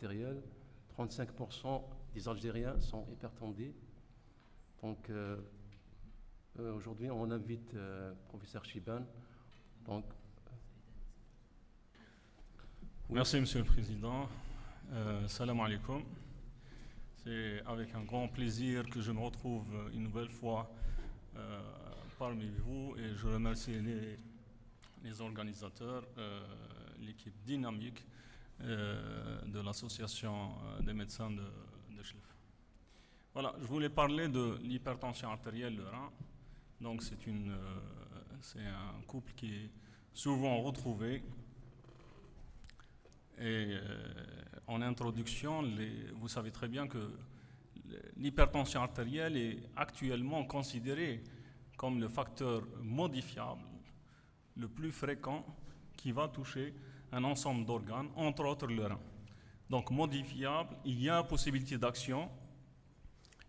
artérielle. 35% des Algériens sont hypertendés. Donc, aujourd'hui, on invite professeur Chiban. Donc, merci, Monsieur le Président. Salam alaikum. C'est avec un grand plaisir que je me retrouve une nouvelle fois parmi vous et je remercie les organisateurs, l'équipe dynamique de l'association des médecins de Chlef. Voilà, je voulais parler de l'hypertension artérielle de rein. Donc c'est un couple qui est souvent retrouvé. Et en introduction, vous savez très bien que l'hypertension artérielle est actuellement considérée comme le facteur modifiable le plus fréquent qui va toucher un ensemble d'organes, entre autres le rein. Donc modifiable, il y a possibilité d'action,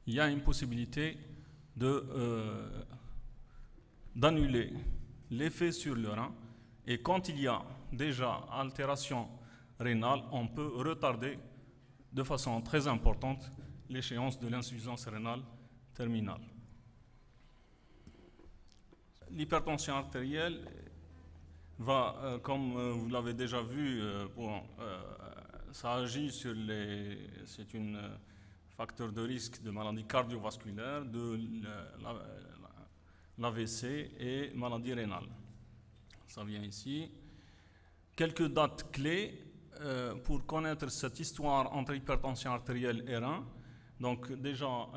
il y a une possibilité d'annuler l'effet sur le rein, et quand il y a déjà altération rénale, on peut retarder de façon très importante l'échéance de l'insuffisance rénale terminale. L'hypertension artérielle va, comme vous l'avez déjà vu, ça agit sur c'est un facteur de risque de maladie cardiovasculaire, de l'AVC et maladie rénale. Ça vient ici. Quelques dates clés pour connaître cette histoire entre hypertension artérielle et rein. Donc déjà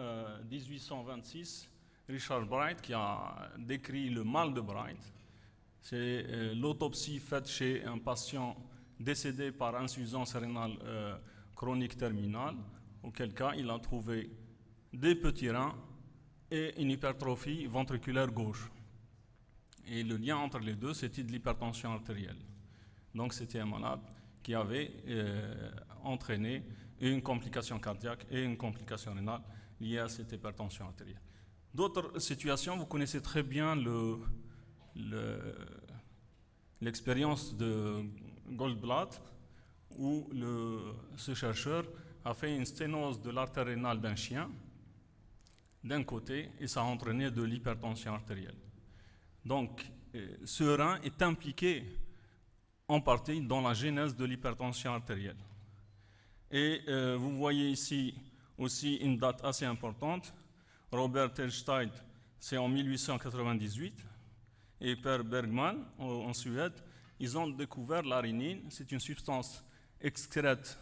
1826, Richard Bright qui a décrit le mal de Bright. C'est l'autopsie faite chez un patient décédé par insuffisance rénale chronique terminale, auquel cas il a trouvé des petits reins et une hypertrophie ventriculaire gauche. Et le lien entre les deux, c'était de l'hypertension artérielle. Donc c'était un malade qui avait entraîné une complication cardiaque et une complication rénale liée à cette hypertension artérielle. D'autres situations, vous connaissez très bien l'expérience de Goldblatt, où ce chercheur a fait une sténose de l'artère rénale d'un chien d'un côté et ça a entraîné de l'hypertension artérielle. Donc ce rein est impliqué en partie dans la genèse de l'hypertension artérielle. Et vous voyez ici aussi une date assez importante. Robert Telstein, c'est en 1898, et Per Bergman, en Suède, ils ont découvert la rhinine. C'est une substance excrète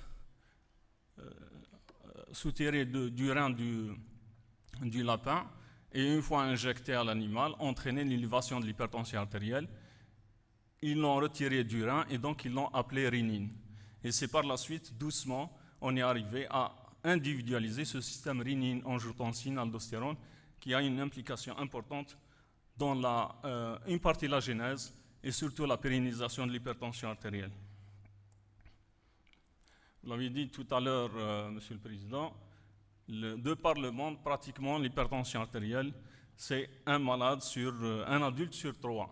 souterrée du rein du lapin, et une fois injectée à l'animal, entraînait l'élévation de l'hypertension artérielle. Ils l'ont retiré du rein et donc ils l'ont appelé rhinine. Et c'est par la suite, doucement, on est arrivé à individualiser ce système rhinine, angiotensine, aldostérone, qui a une implication importante dans une partie de la genèse et surtout la pérennisation de l'hypertension artérielle. Vous l'avez dit tout à l'heure, Monsieur le Président, de par le monde, pratiquement l'hypertension artérielle, c'est un adulte sur 3.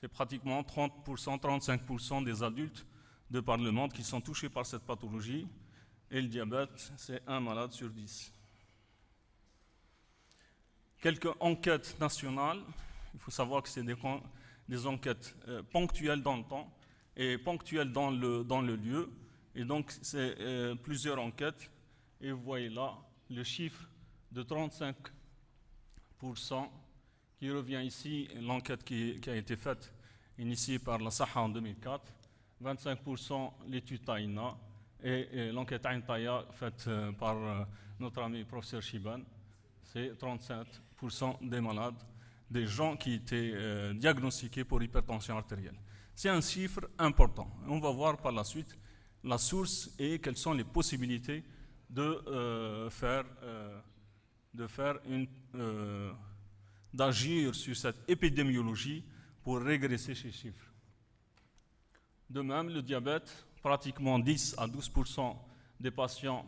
C'est pratiquement 30%, 35% des adultes de par le monde qui sont touchés par cette pathologie. Et le diabète, c'est un malade sur 10. Quelques enquêtes nationales. Il faut savoir que c'est des enquêtes ponctuelles dans le temps et ponctuelles dans le lieu. Et donc, c'est plusieurs enquêtes. Et vous voyez là le chiffre de 35% qui revient ici, l'enquête qui a été faite, initiée par la SAHA en 2004, 25% l'étude Taïna, et l'enquête Ain Taya faite par notre ami professeur Chiban, c'est 37% des malades, des gens qui étaient diagnostiqués pour hypertension artérielle. C'est un chiffre important. On va voir par la suite la source et quelles sont les possibilités d'agir sur cette épidémiologie pour régresser ces chiffres. De même, le diabète, pratiquement 10 à 12% des patients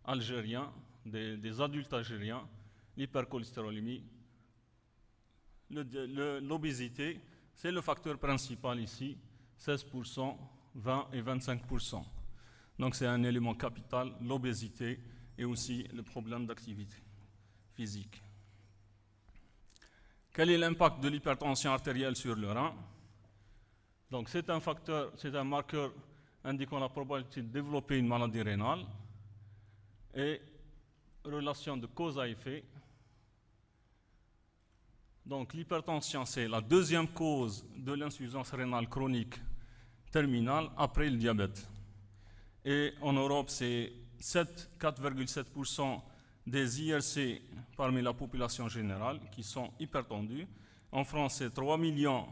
algériens, des adultes algériens, l'hypercholestérolémie, l'obésité, c'est le facteur principal ici, 16%, 20 et 25%. Donc c'est un élément capital, l'obésité et aussi le problème d'activité physique. Quel est l'impact de l'hypertension artérielle sur le rein? Donc c'est un facteur, c'est un marqueur indiquant la probabilité de développer une maladie rénale et relation de cause à effet. Donc l'hypertension, c'est la deuxième cause de l'insuffisance rénale chronique terminale après le diabète. Et en Europe, c'est 4,7% des IRC parmi la population générale qui sont hypertendus. En France, c'est 3 millions,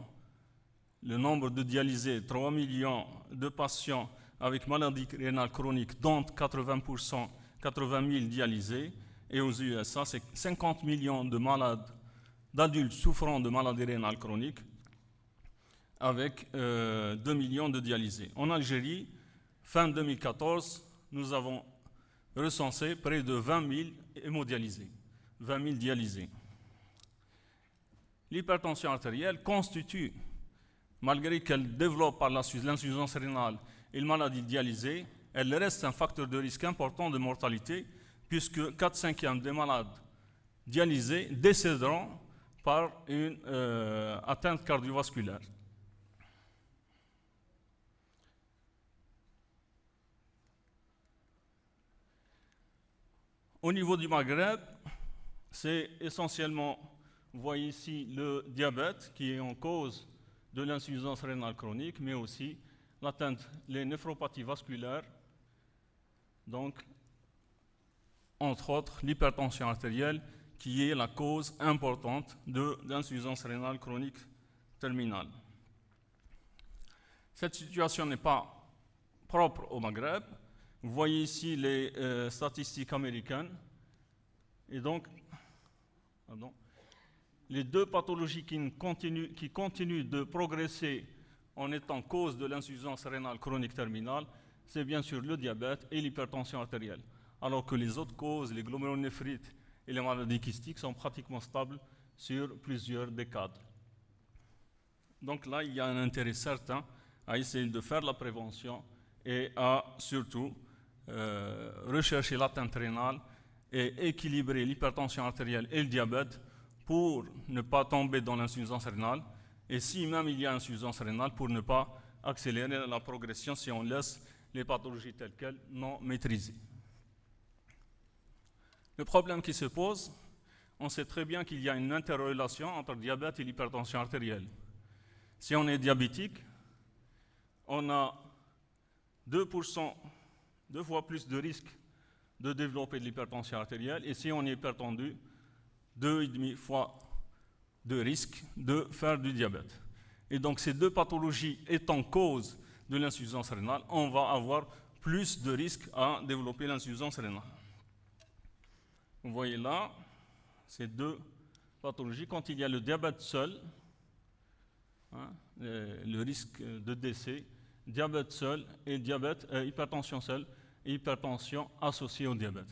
le nombre de dialysés, 3 millions de patients avec maladie rénale chronique, dont 80%, 80 000 dialysés. Et aux USA, c'est 50 millions de malades, d'adultes souffrant de maladie rénale chronique, avec 2 millions de dialysés. En Algérie, fin 2014, nous avons recensé près de 20 000 hémodialysés, 20 000 dialysés. L'hypertension artérielle constitue, malgré qu'elle développe par la suite l'insuffisance rénale et une maladie dialysée, elle reste un facteur de risque important de mortalité, puisque 4/5 des malades dialysés décéderont par une atteinte cardiovasculaire. Au niveau du Maghreb, c'est essentiellement, vous voyez ici le diabète qui est en cause de l'insuffisance rénale chronique, mais aussi l'atteinte, les néphropathies vasculaires, donc entre autres l'hypertension artérielle qui est la cause importante de l'insuffisance rénale chronique terminale. Cette situation n'est pas propre au Maghreb. Vous voyez ici les statistiques américaines. Et donc, les deux pathologies qui continuent de progresser en étant cause de l'insuffisance rénale chronique terminale, c'est bien sûr le diabète et l'hypertension artérielle. Alors que les autres causes, les glomérulonéphrite et les maladies kystiques, sont pratiquement stables sur plusieurs décades. Donc là, il y a un intérêt certain à essayer de faire la prévention et à surtout rechercher l'atteinte rénale et équilibrer l'hypertension artérielle et le diabète pour ne pas tomber dans l'insuffisance rénale, et si même il y a insuffisance rénale, pour ne pas accélérer la progression si on laisse les pathologies telles quelles non maîtrisées. Le problème qui se pose, on sait très bien qu'il y a une interrelation entre le diabète et l'hypertension artérielle. Si on est diabétique, on a 2 fois plus de risque de développer de l'hypertension artérielle, et si on est hypertendu, 2,5 fois de risque de faire du diabète. Et donc ces deux pathologies étant cause de l'insuffisance rénale, on va avoir plus de risques à développer l'insuffisance rénale. Vous voyez là, ces deux pathologies, quand il y a le diabète seul, le risque de décès, diabète seul et hypertension seule et hypertension associée au diabète.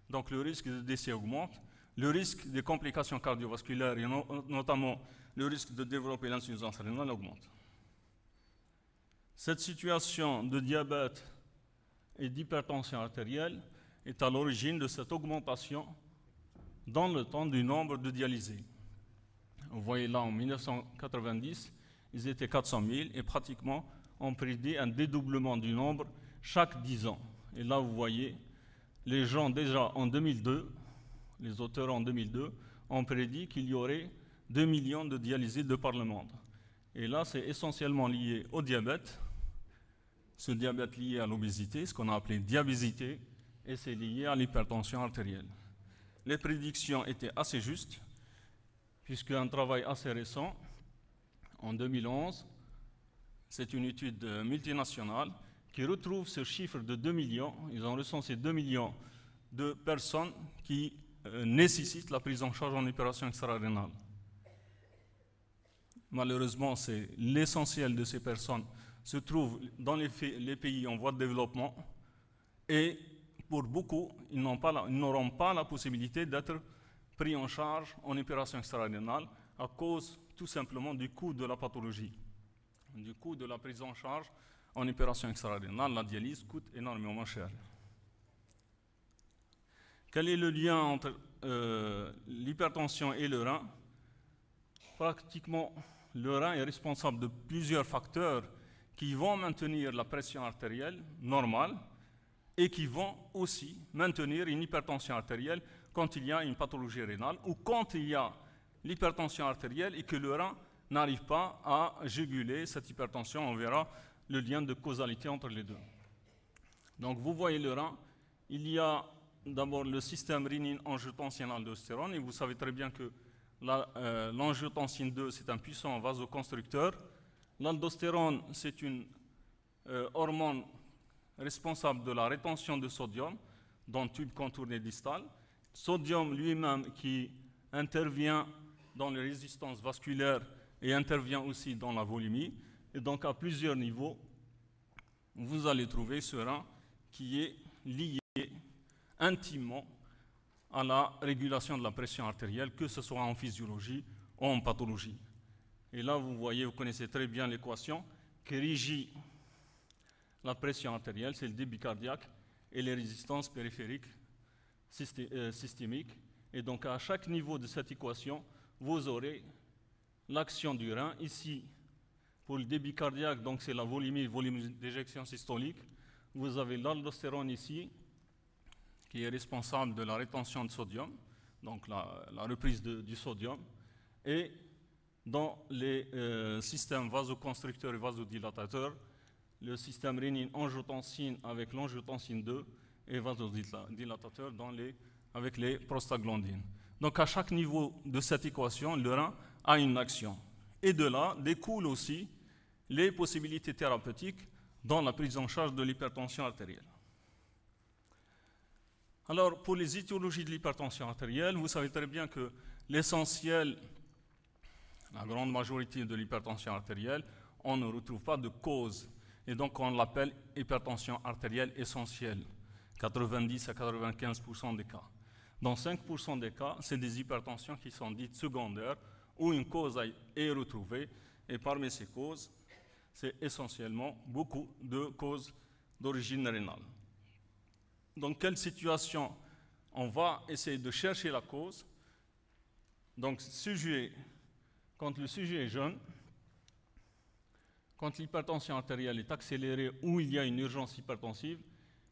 Donc le risque de décès augmente, le risque des complications cardiovasculaires et notamment le risque de développer l'insuffisance rénale augmente. Cette situation de diabète et d'hypertension artérielle est à l'origine de cette augmentation dans le temps du nombre de dialysés. Vous voyez là, en 1990, ils étaient 400 000 et pratiquement on prédit un dédoublement du nombre chaque 10 ans. Et là, vous voyez, les gens déjà en 2002, les auteurs en 2002, ont prédit qu'il y aurait 2 millions de dialysés de par le monde. Et là, c'est essentiellement lié au diabète, ce diabète lié à l'obésité, ce qu'on a appelé diabésité, et c'est lié à l'hypertension artérielle. Les prédictions étaient assez justes, puisqu'un travail assez récent, en 2011, c'est une étude multinationale qui retrouve ce chiffre de 2 millions. Ils ont recensé 2 millions de personnes qui nécessitent la prise en charge en opération extra-rénale. Malheureusement, c'est l'essentiel de ces personnes se trouve dans les pays en voie de développement, et pour beaucoup, ils n'auront pas la possibilité d'être pris en charge en opération extra-rénale à cause tout simplement du coût de la pathologie, du coût de la prise en charge en opération extra-rénale, la dialyse coûte énormément cher. Quel est le lien entre l'hypertension et le rein? Pratiquement, le rein est responsable de plusieurs facteurs qui vont maintenir la pression artérielle normale et qui vont aussi maintenir une hypertension artérielle quand il y a une pathologie rénale ou quand il y a l'hypertension artérielle et que le rein n'arrive pas à juguler cette hypertension. On verra le lien de causalité entre les deux. Donc vous voyez le rein, il y a d'abord le système rénine-angiotensine-aldostérone et vous savez très bien que l'angiotensine 2 c'est un puissant vasoconstricteur. L'aldostérone c'est une hormone responsable de la rétention de sodium dans le tube contourné distal. Sodium lui-même qui intervient dans les résistances vasculaires et intervient aussi dans la volémie. Et donc à plusieurs niveaux, vous allez trouver ce rein qui est lié intimement à la régulation de la pression artérielle, que ce soit en physiologie ou en pathologie. Et là, vous voyez, vous connaissez très bien l'équation qui régit la pression artérielle, c'est le débit cardiaque et les résistances périphériques systémiques. Et donc, à chaque niveau de cette équation, vous aurez l'action du rein. Ici, pour le débit cardiaque, donc c'est la volémie, volume d'éjection systolique. Vous avez l'aldostérone ici, qui est responsable de la rétention de sodium, donc la reprise du sodium. Et dans les systèmes vasoconstricteurs et vasodilatateurs, le système rénine-angiotensine avec l'angiotensine 2 et vasodilatateur avec les prostaglandines. Donc à chaque niveau de cette équation, le rein a une action. Et de là découlent aussi les possibilités thérapeutiques dans la prise en charge de l'hypertension artérielle. Alors pour les étiologies de l'hypertension artérielle, vous savez très bien que l'essentiel, la grande majorité de l'hypertension artérielle, on ne retrouve pas de cause. Et donc on l'appelle hypertension artérielle essentielle, 90 à 95% des cas. Dans 5% des cas, c'est des hypertensions qui sont dites secondaires, où une cause est retrouvée, et parmi ces causes, c'est essentiellement beaucoup de causes d'origine rénale. Dans quelle situation on va essayer de chercher la cause? Donc, quand le sujet est jeune, quand l'hypertension artérielle est accélérée ou il y a une urgence hypertensive,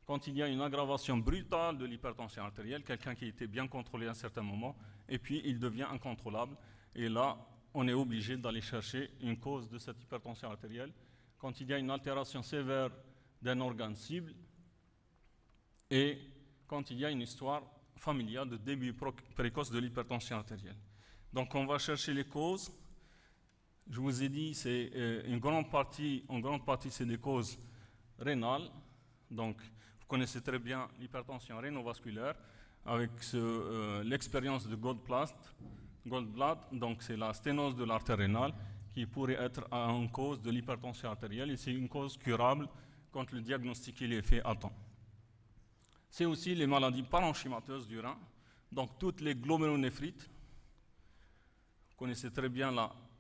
quand il y a une aggravation brutale de l'hypertension artérielle, quelqu'un qui était bien contrôlé à un certain moment, et puis il devient incontrôlable, et là, on est obligé d'aller chercher une cause de cette hypertension artérielle. Quand il y a une altération sévère d'un organe cible, et quand il y a une histoire familiale de début précoce de l'hypertension artérielle. Donc on va chercher les causes. Je vous ai dit, c'est en grande partie, c'est des causes rénales. Donc, vous connaissez très bien l'hypertension rénovasculaire avec l'expérience de Goldblatt. Donc, c'est la sténose de l'artère rénale qui pourrait être en cause de l'hypertension artérielle et c'est une cause curable quand le diagnostic est fait à temps. C'est aussi les maladies parenchymateuses du rein, donc toutes les glomérulonéphrites. Vous connaissez très bien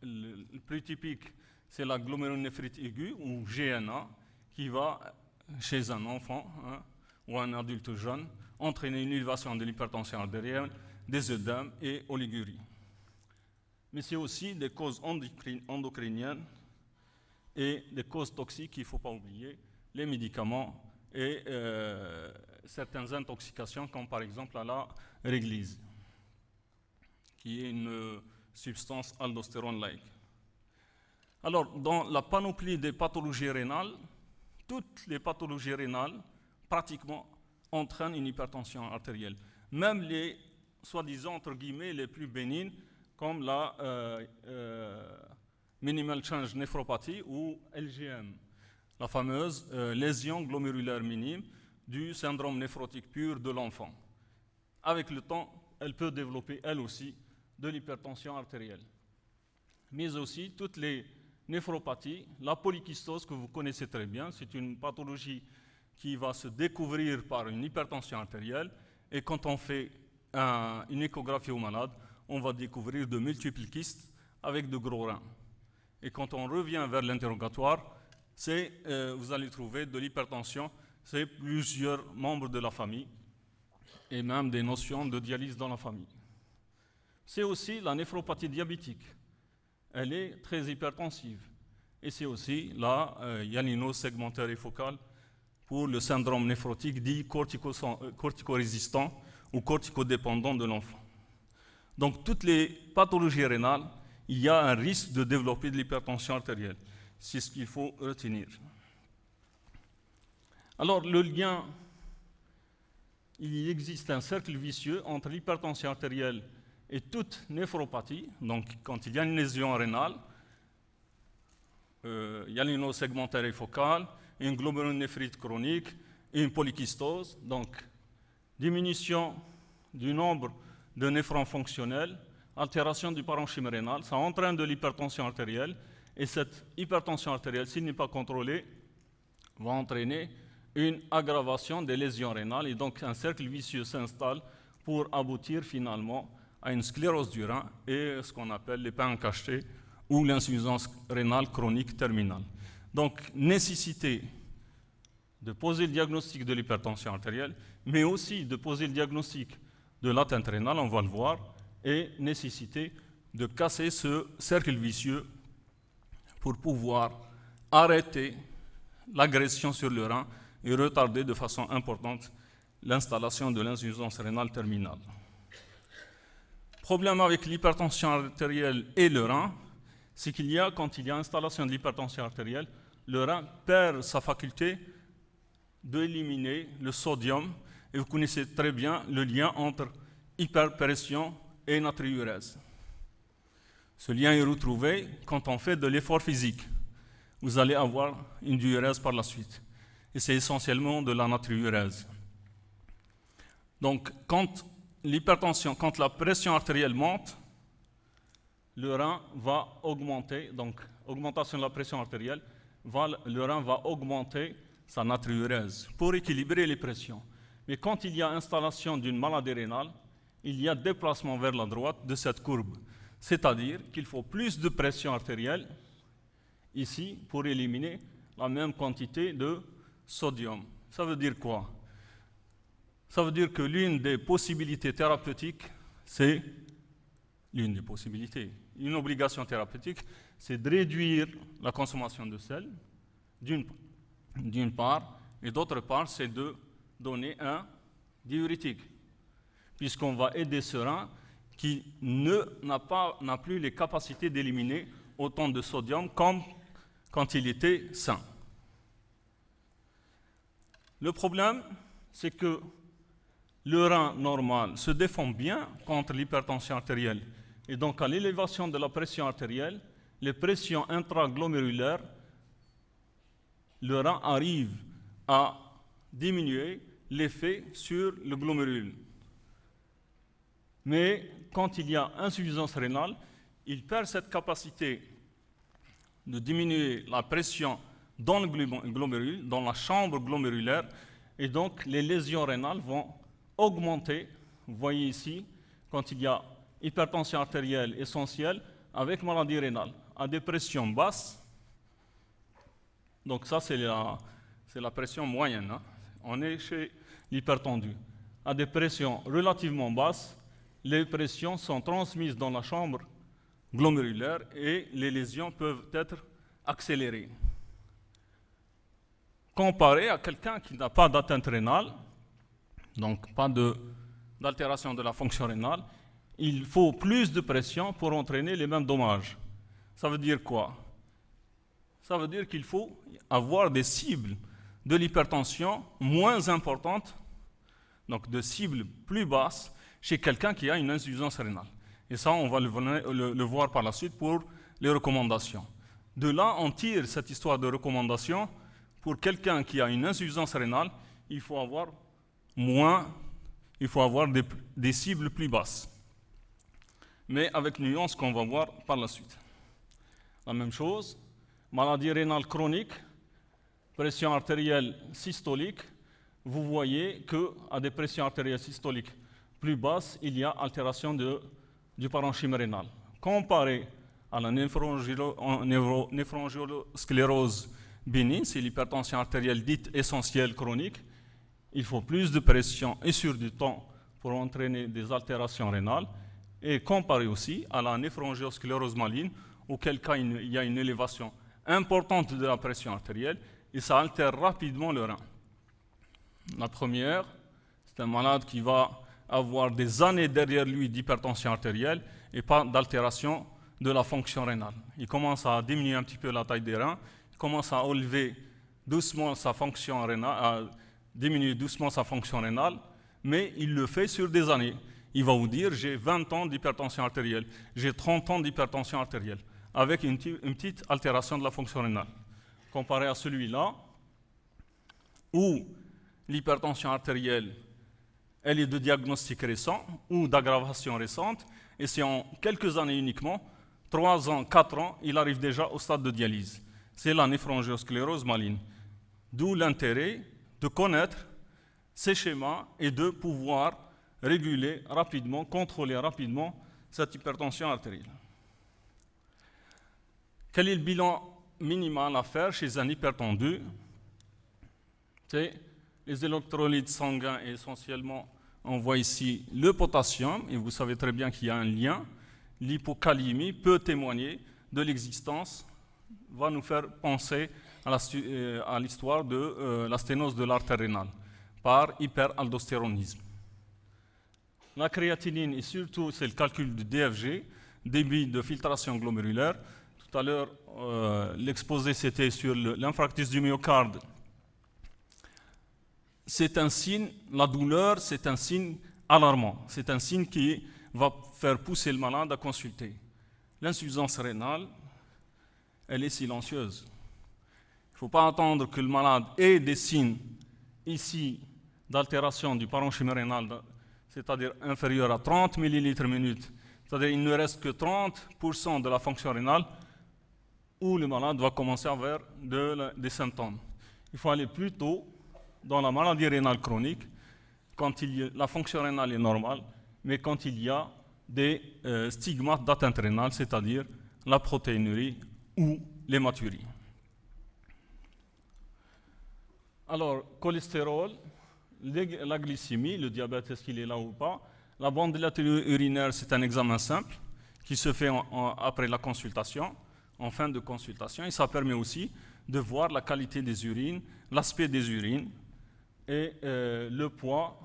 le plus typique, c'est la glomérulonéphrite aiguë ou GNA qui va, chez un enfant ou un adulte jeune, entraîner une élévation de l'hypertension artérielle, des œdèmes et oligurie. Mais c'est aussi des causes endocriniennes et des causes toxiques qu'il ne faut pas oublier, les médicaments et certaines intoxications, comme par exemple à la réglise, qui est une substance aldostérone-like. Alors, dans la panoplie des pathologies rénales, toutes les pathologies rénales, pratiquement, entraînent une hypertension artérielle. Même les, soi-disant, entre guillemets, les plus bénignes, comme la minimal change néphropathie ou LGM, la fameuse lésion glomérulaire minime du syndrome néphrotique pur de l'enfant. Avec le temps, elle peut développer, elle aussi, de l'hypertension artérielle. Mais aussi, toutes les néphropathies, la polykystose que vous connaissez très bien, c'est une pathologie qui va se découvrir par une hypertension artérielle et quand on fait une échographie au malade, on va découvrir de multiples kystes avec de gros reins. Et quand on revient vers l'interrogatoire, vous allez trouver de l'hypertension, c'est plusieurs membres de la famille et même des notions de dialyse dans la famille. C'est aussi la néphropathie diabétique. Elle est très hypertensive. Et c'est aussi la hyalino-segmentaire et focale pour le syndrome néphrotique dit cortico-résistant ou corticodépendant de l'enfant. Donc, toutes les pathologies rénales, il y a un risque de développer de l'hypertension artérielle. C'est ce qu'il faut retenir. Alors, le lien, il existe un cercle vicieux entre l'hypertension artérielle et toute néphropathie. Donc, quand il y a une lésion rénale, hyalino-segmentaire et focale, une glomérulonéphrite chronique, une polykystose, donc diminution du nombre de néphrons fonctionnels, altération du parenchyme rénal, ça entraîne de l'hypertension artérielle, et cette hypertension artérielle, s'il n'est pas contrôlée, va entraîner une aggravation des lésions rénales, et donc un cercle vicieux s'installe pour aboutir finalement à une sclérose du rein et ce qu'on appelle l'épingle cachetée ou l'insuffisance rénale chronique terminale. Donc, nécessité de poser le diagnostic de l'hypertension artérielle, mais aussi de poser le diagnostic de l'atteinte rénale, on va le voir, et nécessité de casser ce cercle vicieux pour pouvoir arrêter l'agression sur le rein et retarder de façon importante l'installation de l'insuffisance rénale terminale. Problème avec l'hypertension artérielle et le rein, c'est quand il y a installation de l'hypertension artérielle, le rein perd sa faculté d'éliminer le sodium, et vous connaissez très bien le lien entre hyperpression et natriurèse. Ce lien est retrouvé quand on fait de l'effort physique. Vous allez avoir une diurèse par la suite. Et c'est essentiellement de la natriurèse. Donc, quand la pression artérielle monte, le rein va augmenter, donc augmentation de la pression artérielle, le rein va augmenter sa natriurèse pour équilibrer les pressions. Mais quand il y a installation d'une maladie rénale, il y a déplacement vers la droite de cette courbe. C'est-à-dire qu'il faut plus de pression artérielle ici pour éliminer la même quantité de sodium. Ça veut dire quoi? Ça veut dire que l'une des possibilités thérapeutiques, c'est une obligation thérapeutique, c'est de réduire la consommation de sel, d'une part, et d'autre part, c'est de donner un diurétique, puisqu'on va aider ce rein qui n'a plus les capacités d'éliminer autant de sodium comme quand il était sain. Le problème, c'est que le rein normal se défend bien contre l'hypertension artérielle. Et donc, à l'élévation de la pression artérielle, les pressions intraglomérulaires, le rein arrive à diminuer l'effet sur le glomérule. Mais quand il y a insuffisance rénale, il perd cette capacité de diminuer la pression dans le glomérule, dans la chambre glomérulaire, et donc les lésions rénales vont augmenter. Vous voyez ici, quand il y a hypertension artérielle essentielle avec maladie rénale, à des pressions basses, donc ça c'est la pression moyenne, hein. On est chez l'hypertendu. À des pressions relativement basses, les pressions sont transmises dans la chambre glomérulaire et les lésions peuvent être accélérées. Comparé à quelqu'un qui n'a pas d'atteinte rénale, donc pas d'altération de la fonction rénale, il faut plus de pression pour entraîner les mêmes dommages. Ça veut dire quoi? Ça veut dire qu'il faut avoir des cibles de l'hypertension moins importantes, donc de cibles plus basses, chez quelqu'un qui a une insuffisance rénale. Et ça, on va le voir par la suite pour les recommandations. De là, on tire cette histoire de recommandation. Pour quelqu'un qui a une insuffisance rénale, il faut avoir des cibles plus basses. Mais avec nuance qu'on va voir par la suite. La même chose, maladie rénale chronique, pression artérielle systolique, vous voyez qu'à des pressions artérielles systoliques plus basses, il y a altération du parenchyme rénal. Comparé à la néphrongiosclérose bénigne, c'est l'hypertension artérielle dite essentielle chronique. Il faut plus de pression et sur du temps pour entraîner des altérations rénales, et comparé aussi à la néphrongiosclérose maligne, auquel cas il y a une élévation importante de la pression artérielle et ça altère rapidement le rein. La première, c'est un malade qui va avoir des années derrière lui d'hypertension artérielle et pas d'altération de la fonction rénale. Il commence à diminuer un petit peu la taille des reins, il commence à élever doucement sa fonction rénale, à diminuer doucement sa fonction rénale, mais il le fait sur des années. Il va vous dire, j'ai 20 ans d'hypertension artérielle, j'ai 30 ans d'hypertension artérielle, avec une petite altération de la fonction rénale. Comparé à celui-là, où l'hypertension artérielle, elle est de diagnostic récent ou d'aggravation récente, et c'est en quelques années uniquement, 3 ans, 4 ans, il arrive déjà au stade de dialyse. C'est la néphrongiosclérose maligne. D'où l'intérêt de connaître ces schémas et de pouvoir réguler rapidement, contrôler rapidement cette hypertension artérielle. Quel est le bilan minimal à faire chez un hypertendu? C'est les électrolytes sanguins et essentiellement, on voit ici le potassium, et vous savez très bien qu'il y a un lien. L'hypocalémie peut témoigner de l'existence, va nous faire penser à l'histoire de la sténose de l'artère rénale par hyperaldostéronisme. La créatinine, et surtout c'est le calcul du DFG, débit de filtration glomérulaire. Tout à l'heure, l'exposé c'était sur l'infarctus du myocarde. C'est un signe, la douleur, c'est un signe alarmant. C'est un signe qui va faire pousser le malade à consulter. L'insuffisance rénale, elle est silencieuse. Il ne faut pas attendre que le malade ait des signes ici d'altération du parenchyme rénal, c'est-à-dire inférieur à 30 ml/min, c'est-à-dire il ne reste que 30% de la fonction rénale, où le malade va commencer à avoir des symptômes. Il faut aller plus tôt dans la maladie rénale chronique, quand la fonction rénale est normale, mais quand il y a des stigmates d'atteinte rénale, c'est-à-dire la protéinurie ou l'hématurie. Alors, cholestérol, la glycémie, le diabète, est-ce qu'il est là ou pas? La bandilature urinaire, c'est un examen simple qui se fait après la consultation, en fin de consultation, et ça permet aussi de voir la qualité des urines, l'aspect des urines, et le poids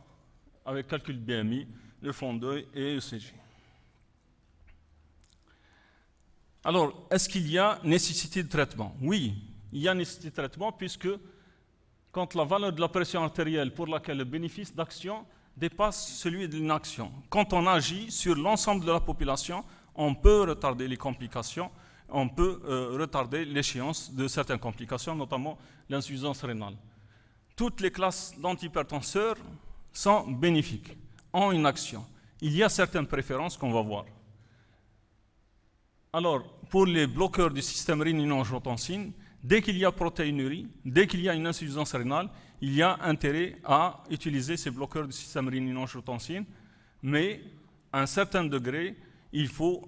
avec calcul BMI, le fond d'œil et ECG. Alors, est-ce qu'il y a nécessité de traitement? Oui, il y a nécessité de traitement puisque quand la valeur de la pression artérielle pour laquelle le bénéfice d'action dépasse celui de l'inaction, quand on agit sur l'ensemble de la population, on peut retarder les complications, on peut retarder l'échéance de certaines complications, notamment l'insuffisance rénale. Toutes les classes d'antihypertenseurs sont bénéfiques, ont une action. Il y a certaines préférences qu'on va voir. Alors, pour les bloqueurs du système rénine-angiotensine, dès qu'il y a protéinurie, dès qu'il y a une insuffisance rénale, il y a intérêt à utiliser ces bloqueurs du système rénine-angiotensine, mais à un certain degré, il faut,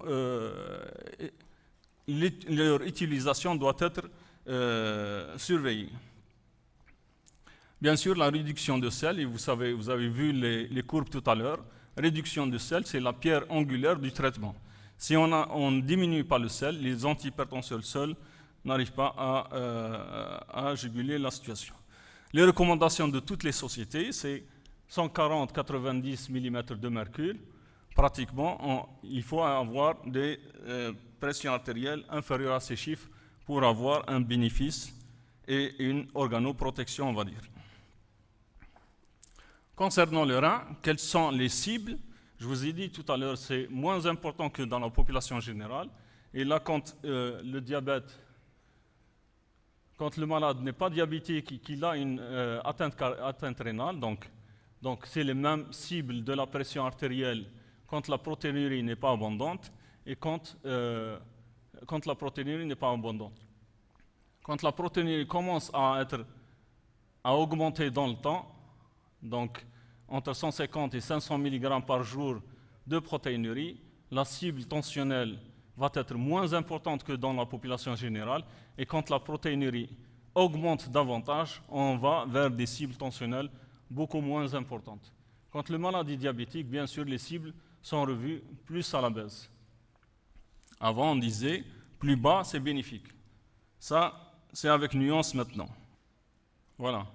leur utilisation doit être surveillée. Bien sûr, la réduction de sel, et vous avez vu les courbes tout à l'heure, réduction de sel, c'est la pierre angulaire du traitement. Si on ne diminue pas le sel, les antihypertenseurs seuls n'arrivent pas à juguler la situation. Les recommandations de toutes les sociétés, c'est 140-90 mm de mercure. Pratiquement, il faut avoir des pressions artérielles inférieures à ces chiffres pour avoir un bénéfice et une organoprotection, on va dire. Concernant le rein, quelles sont les cibles? Je vous ai dit tout à l'heure, c'est moins important que dans la population générale. Et là, quand le diabète, quand le malade n'est pas diabétique, qu'il a une atteinte rénale, donc c'est les mêmes cibles de la pression artérielle quand la protéinurie n'est pas abondante et quand la protéinurie n'est pas abondante. Quand la protéinurie commence à augmenter dans le temps, donc entre 150 et 500 mg par jour de protéinurie, la cible tensionnelle va être moins importante que dans la population générale. Et quand la protéinurie augmente davantage, on va vers des cibles tensionnelles beaucoup moins importantes. Quand le maladie diabétique, bien sûr, les cibles sont revues plus à la baisse. Avant, on disait, plus bas, c'est bénéfique. Ça, c'est avec nuance maintenant. Voilà.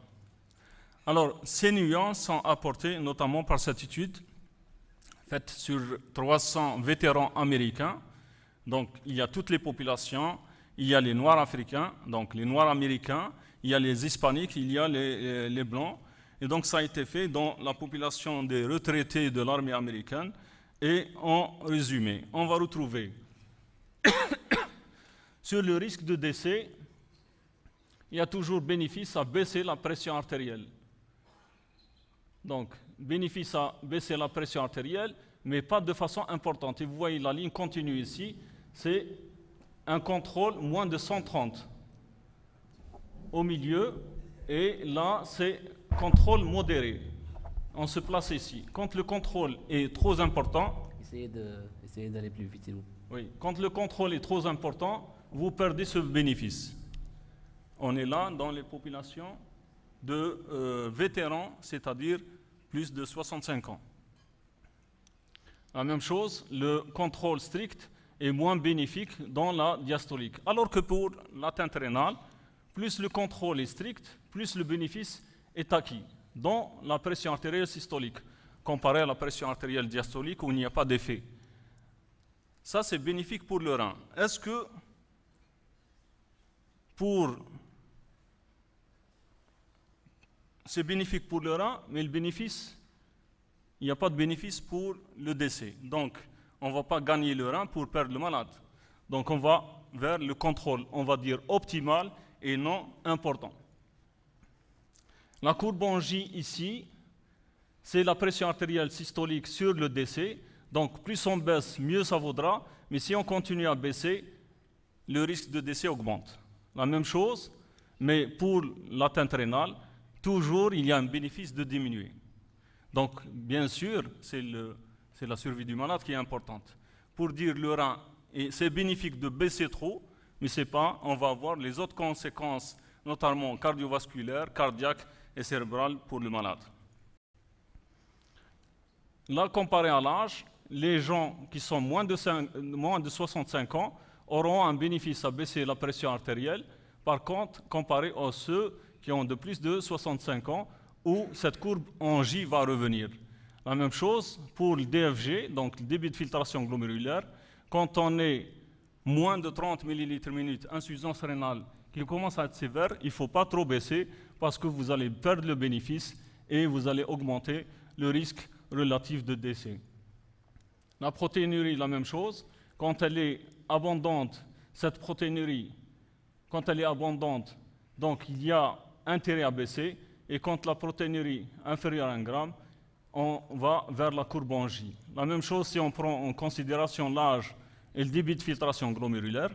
Alors, ces nuances sont apportées notamment par cette étude faite sur 300 vétérans américains. Donc, il y a toutes les populations, il y a les Noirs africains, donc les Noirs américains, il y a les Hispaniques, il y a les Blancs. Et donc, ça a été fait dans la population des retraités de l'armée américaine. Et en résumé, on va retrouver sur le risque de décès, il y a toujours bénéfice à baisser la pression artérielle. Donc, bénéfice à baisser la pression artérielle, mais pas de façon importante. Et vous voyez la ligne continue ici, c'est un contrôle moins de 130 au milieu, et là, c'est contrôle modéré. On se place ici. Quand le contrôle est trop important, essayez d'aller plus vite, s'il vous plaît. Oui, quand le contrôle est trop important, vous perdez ce bénéfice. On est là dans les populations de vétérans, c'est-à-dire plus de 65 ans. La même chose, le contrôle strict est moins bénéfique dans la diastolique. Alors que pour l'atteinte rénale, plus le contrôle est strict, plus le bénéfice est acquis dans la pression artérielle systolique, comparé à la pression artérielle diastolique où il n'y a pas d'effet. Ça, c'est bénéfique pour le rein. Est-ce que c'est bénéfique pour le rein, mais le bénéfice, il n'y a pas de bénéfice pour le décès. Donc, on ne va pas gagner le rein pour perdre le malade. Donc, on va vers le contrôle, on va dire optimal et non important. La courbe en J ici, c'est la pression artérielle systolique sur le décès. Donc, plus on baisse, mieux ça vaudra. Mais si on continue à baisser, le risque de décès augmente. La même chose, mais pour l'atteinte rénale, toujours il y a un bénéfice de diminuer. Donc, bien sûr, c'est la survie du malade qui est importante. Pour dire le rein, c'est bénéfique de baisser trop, mais c'est pas, on va avoir les autres conséquences, notamment cardiovasculaires, cardiaques et cérébrales pour le malade. Là, comparé à l'âge, les gens qui sont moins de 65 ans auront un bénéfice à baisser la pression artérielle. Par contre, comparé à ceux qui ont de plus de 65 ans, où cette courbe en J va revenir. La même chose pour le DFG, donc le débit de filtration glomérulaire. Quand on est moins de 30 ml/min, insuffisance rénale, qui commence à être sévère, il ne faut pas trop baisser parce que vous allez perdre le bénéfice et vous allez augmenter le risque relatif de décès. La protéinurie, la même chose. Quand elle est abondante, cette protéinurie, quand elle est abondante, donc il y a intérêt à baisser. Et quand la protéinurie est inférieure à 1 gramme, on va vers la courbe en J. La même chose si on prend en considération l'âge et le débit de filtration glomérulaire.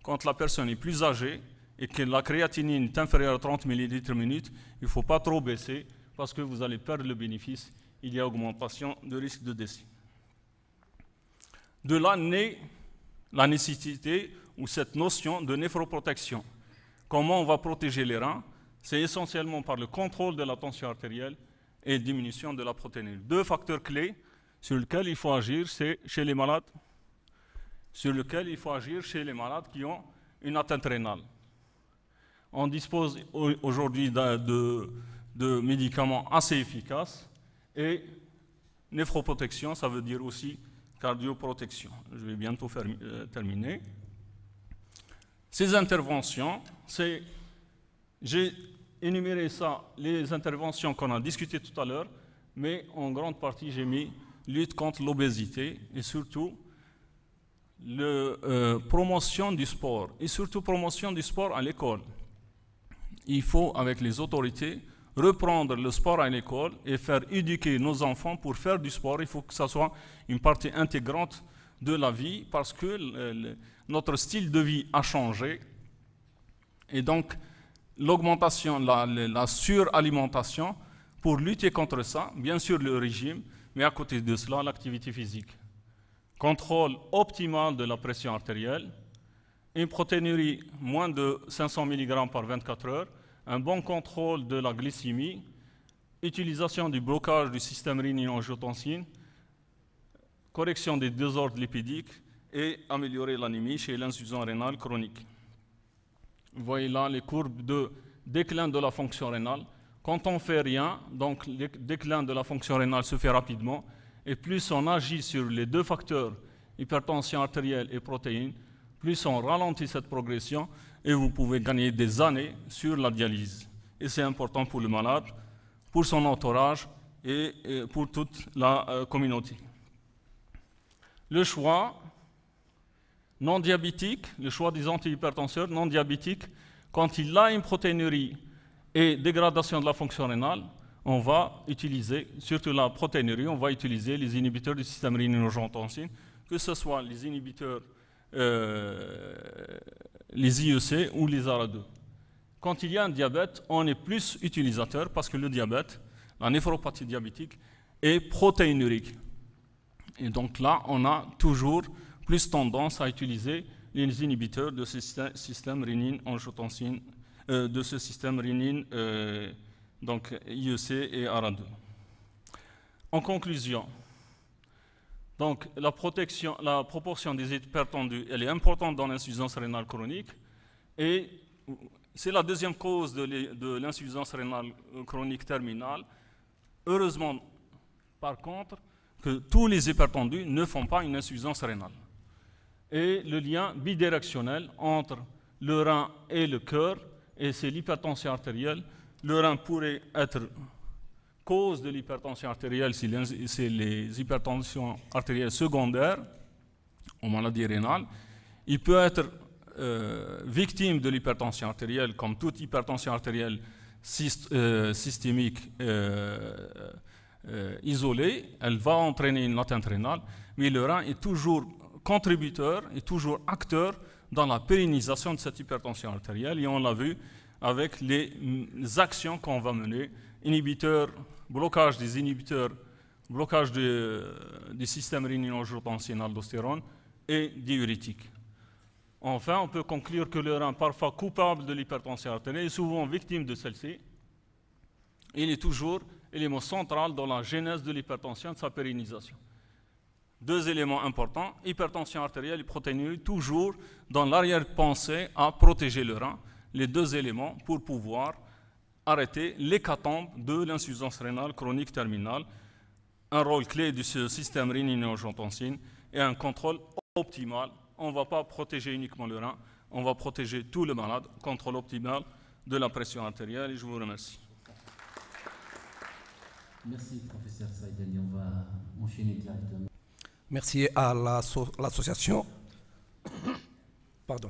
Quand la personne est plus âgée et que la créatinine est inférieure à 30 ml/min, il ne faut pas trop baisser parce que vous allez perdre le bénéfice. Il y a augmentation de risque de décès. De là naît la nécessité ou cette notion de néphroprotection. Comment on va protéger les reins? C'est essentiellement par le contrôle de la tension artérielle et diminution de la protéinurie. Deux facteurs clés sur lesquels il faut agir, c'est chez les malades, qui ont une atteinte rénale. On dispose aujourd'hui de médicaments assez efficaces et néphroprotection, ça veut dire aussi cardioprotection. Je vais bientôt terminer. Ces interventions, j'ai énuméré ça, les interventions qu'on a discutées tout à l'heure, mais en grande partie, j'ai mis lutte contre l'obésité et surtout promotion du sport, et surtout promotion du sport à l'école. Il faut, avec les autorités, reprendre le sport à l'école et faire éduquer nos enfants pour faire du sport. Il faut que ça soit une partie intégrante de la vie parce que notre style de vie a changé. Et donc, l'augmentation, la suralimentation, pour lutter contre ça, bien sûr le régime, mais à côté de cela, l'activité physique. Contrôle optimal de la pression artérielle une protéinurie moins de 500 mg par 24 heures, un bon contrôle de la glycémie, utilisation du blocage du système rénine-angiotensine, correction des désordres lipidiques et améliorer l'anémie chez l'insuffisance rénale chronique. Vous voyez là les courbes de déclin de la fonction rénale. Quand on ne fait rien, donc le déclin de la fonction rénale se fait rapidement, et plus on agit sur les deux facteurs, hypertension artérielle et protéines, plus on ralentit cette progression, et vous pouvez gagner des années sur la dialyse. Et c'est important pour le malade, pour son entourage et pour toute la communauté. Le choix non diabétique, le choix des antihypertenseurs non diabétiques, quand il a une protéinurie et dégradation de la fonction rénale, on va utiliser, surtout la protéinurie, on va utiliser les inhibiteurs du système rénine-angiotensine, que ce soit les inhibiteurs, les IEC ou les ARA2. Quand il y a un diabète, on est plus utilisateur parce que le diabète, la néphropathie diabétique, est protéinurique. Et donc là, on a toujours plus tendance à utiliser les inhibiteurs de ce système rénine-angiotensine, de ce système rénine, donc IEC et ARA2. En conclusion, donc la proportion des hypertendus, elle est importante dans l'insuffisance rénale chronique, et c'est la deuxième cause de l'insuffisance rénale chronique terminale. Heureusement, par contre, que tous les hypertendus ne font pas une insuffisance rénale. Et le lien bidirectionnel entre le rein et le cœur, et c'est l'hypertension artérielle. Le rein pourrait être cause de l'hypertension artérielle si c'est les hypertensions artérielles secondaires aux maladies rénales. Il peut être victime de l'hypertension artérielle, comme toute hypertension artérielle systémique isolée. Elle va entraîner une atteinte rénale, mais le rein est toujours contributeur, est toujours acteur dans la pérennisation de cette hypertension artérielle, et on l'a vu avec les actions qu'on va mener, inhibiteurs, blocage des inhibiteurs, blocage du système rénine-angiotensine-aldostérone et diurétique. Enfin, on peut conclure que le rein, parfois coupable de l'hypertension artérielle, est souvent victime de celle-ci. Il est toujours élément central dans la genèse de l'hypertension et de sa pérennisation. Deux éléments importants, hypertension artérielle et protéinurie, toujours dans l'arrière-pensée à protéger le rein, les deux éléments pour pouvoir arrêter l'hécatombe de l'insuffisance rénale chronique terminale, un rôle clé de ce système rénine-angiotensine et un contrôle optimal. On ne va pas protéger uniquement le rein, on va protéger tout le malade, contrôle optimal de la pression artérielle, et je vous remercie. Merci, professeur Saïdani. On va enchaîner directement. Merci à l'association. Pardon.